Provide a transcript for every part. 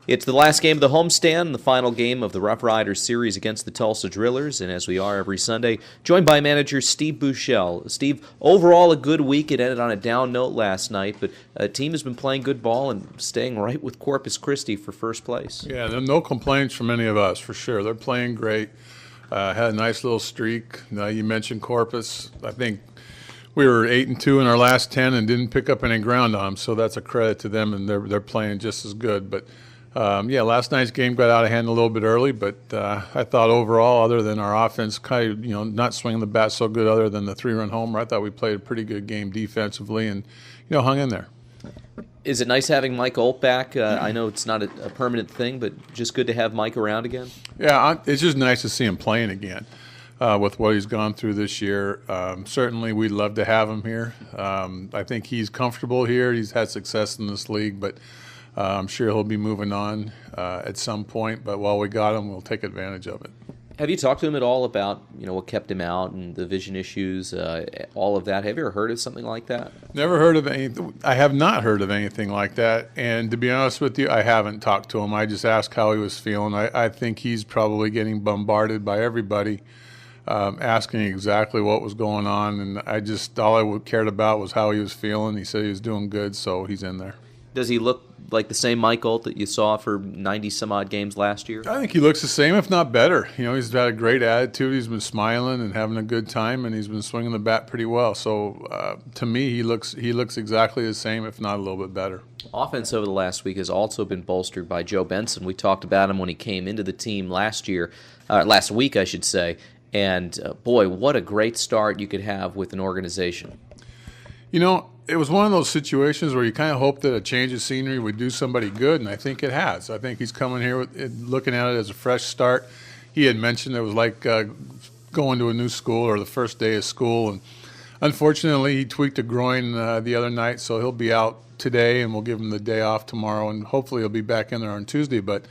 It's the last game of the homestand, the final game of the RoughRiders series against the Tulsa Drillers, and as we are every Sunday, joined by manager Steve Buechele. Steve, overall a good week. It ended on a down note last night, but the team has been playing good ball and staying right with Corpus Christi for first place. Yeah, there are no complaints from any of us, for sure. They're playing great. Had a nice little streak. You mentioned Corpus. I think we were 8-2 in our last 10 and didn't pick up any ground on them, so that's a credit to them, and they're playing just as good. But last night's game got out of hand a little bit early, but I thought overall, other than our offense kind of, not swinging the bat so good other than the 3-run homer, I thought we played a pretty good game defensively and, hung in there. Is it nice having Mike Olt back? I know it's not a permanent thing, but just good to have Mike around again? Yeah, it's just nice to see him playing again with what he's gone through this year. Certainly we'd love to have him here. I think he's comfortable here. He's had success in this league, but I'm sure he'll be moving on at some point, but while we got him, we'll take advantage of it. Have you talked to him at all about what kept him out and the vision issues, all of that? Have you ever heard of something like that? Never heard of anything. I have not heard of anything like that, and to be honest with you, I haven't talked to him. I just asked how he was feeling. I think he's probably getting bombarded by everybody asking exactly what was going on, and all I cared about was how he was feeling. He said he was doing good, so he's in there. Does he look like the same Mike Olt that you saw for 90-some-odd games last year? I think he looks the same, if not better. He's had a great attitude. He's been smiling and having a good time, and he's been swinging the bat pretty well. So to me, he looks exactly the same, if not a little bit better. Offense over the last week has also been bolstered by Joe Benson. We talked about him when he came into the team last week, I should say. And boy, what a great start you could have with an organization. It was one of those situations where you kind of hope that a change of scenery would do somebody good, and I think it has. I think he's coming here looking at it as a fresh start. He had mentioned it was like going to a new school or the first day of school, and unfortunately he tweaked a groin the other night, so he'll be out today, and we'll give him the day off tomorrow, and hopefully he'll be back in there on Tuesday. But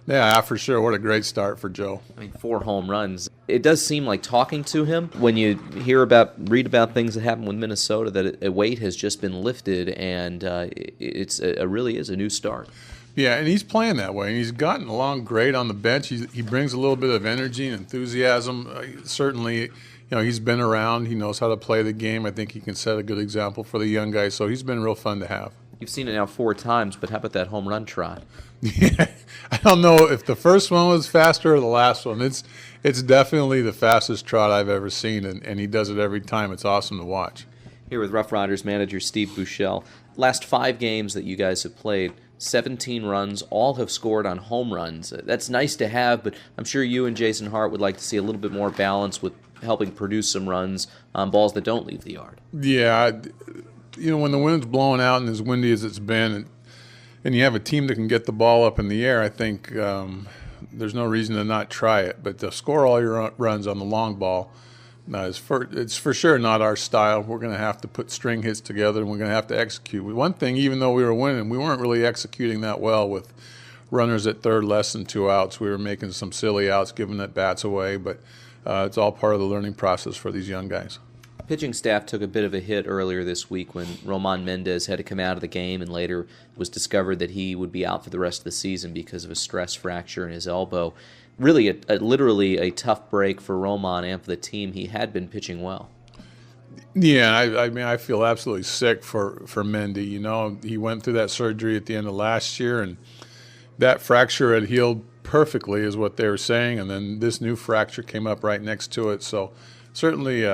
yeah, for sure, what a great start for Joe. 4 home runs. It does seem like talking to him, when you read about things that happened with Minnesota, that a weight has just been lifted, and it really is a new start. Yeah, and he's playing that way. And he's gotten along great on the bench. He brings a little bit of energy and enthusiasm. Certainly, he's been around. He knows how to play the game. I think he can set a good example for the young guys. So he's been real fun to have. You've seen it now 4 times, but how about that home run trot? Yeah, I don't know if the first one was faster or the last one. It's definitely the fastest trot I've ever seen, and he does it every time. It's awesome to watch. Here with RoughRiders manager Steve Buechele. Last 5 games that you guys have played, 17 runs, all have scored on home runs. That's nice to have, but I'm sure you and Jason Hart would like to see a little bit more balance with helping produce some runs on balls that don't leave the yard. Yeah, when the wind's blowing out and as windy as it's been, and you have a team that can get the ball up in the air, I think there's no reason to not try it. But to score all your runs on the long ball, it's for sure not our style. We're going to have to put string hits together, and we're going to have to execute. One thing, even though we were winning, we weren't really executing that well with runners at third, less than 2 outs. We were making some silly outs, giving at bats away, but it's all part of the learning process for these young guys. Pitching staff took a bit of a hit earlier this week when Roman Mendez had to come out of the game, and later was discovered that he would be out for the rest of the season because of a stress fracture in his elbow. Really, literally a tough break for Roman and for the team. He had been pitching well. Yeah, I feel absolutely sick for Mendy. He went through that surgery at the end of last year, and that fracture had healed perfectly, is what they were saying, and then this new fracture came up right next to it. So certainly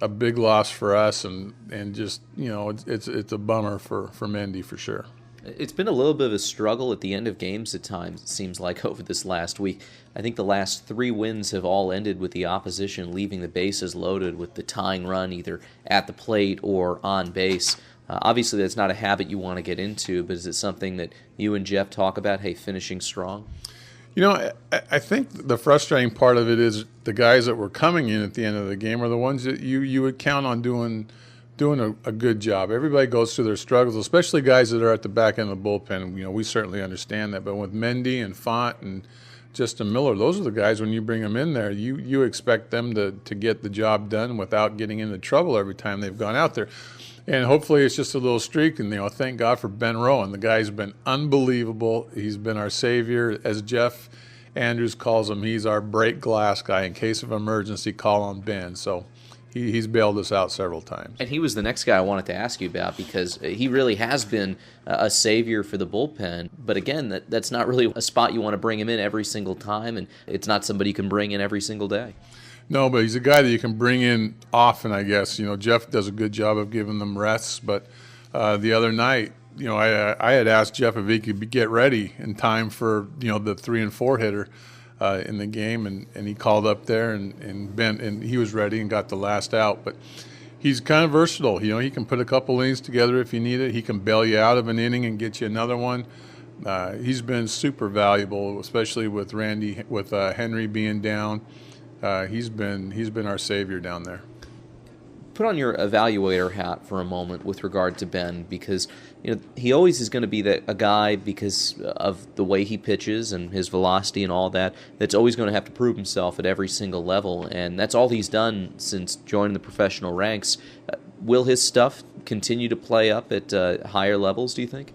a big loss for us, and just it's a bummer for Mendy for sure. It's been a little bit of a struggle at the end of games at times, it seems like, over this last week. I think the last 3 wins have all ended with the opposition leaving the bases loaded with the tying run either at the plate or on base. Obviously, that's not a habit you want to get into, but is it something that you and Jeff talk about, finishing strong? I think the frustrating part of it is the guys that were coming in at the end of the game are the ones that you would count on doing a good job. Everybody goes through their struggles, especially guys that are at the back end of the bullpen. We certainly understand that. But with Mendy and Font and Justin Miller, those are the guys, when you bring them in there, you expect them to get the job done without getting into trouble every time they've gone out there. And hopefully it's just a little streak. And thank God for Ben Rowen. The guy's been unbelievable. He's been our savior, as Jeff Andrews calls him. He's our break glass guy. In case of emergency, call on Ben. So he's bailed us out several times. And he was the next guy I wanted to ask you about, because he really has been a savior for the bullpen. But again, that's not really a spot you want to bring him in every single time, and it's not somebody you can bring in every single day. No, but he's a guy that you can bring in often, I guess. Jeff does a good job of giving them rests. But the other night, I had asked Jeff if he could get ready in time for, the 3 and 4 hitter in the game, and he called up there and he was ready and got the last out. But he's kind of versatile. He can put a couple innings together if you need it. He can bail you out of an inning and get you another one. He's been super valuable, especially with Henry being down. He's been our savior down there. Put on your evaluator hat for a moment with regard to Ben, because he always is going to be a guy, because of the way he pitches and his velocity and all that, that's always going to have to prove himself at every single level, and that's all he's done since joining the professional ranks. Will his stuff continue to play up at higher levels, do you think?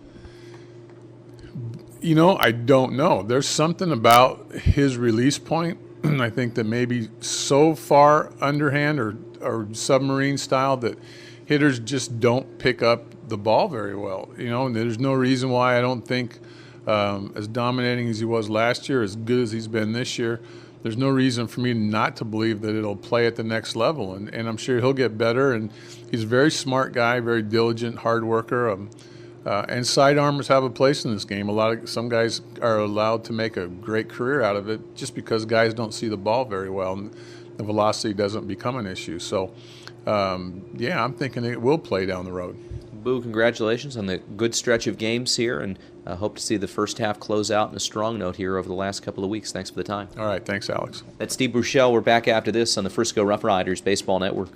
I don't know. There's something about his release point, I think, that maybe so far underhand or submarine style that hitters just don't pick up the ball very well. And there's no reason why I don't think, as dominating as he was last year, as good as he's been this year, there's no reason for me not to believe that it'll play at the next level. And I'm sure he'll get better. And he's a very smart guy, very diligent, hard worker. And sidearmers have a place in this game. Some guys are allowed to make a great career out of it just because guys don't see the ball very well, and the velocity doesn't become an issue. So, I'm thinking it will play down the road. Boo, congratulations on the good stretch of games here, and I hope to see the first half close out in a strong note here over the last couple of weeks. Thanks for the time. All right, thanks, Alex. That's Steve Buechele. We're back after this on the Frisco RoughRiders Baseball Network.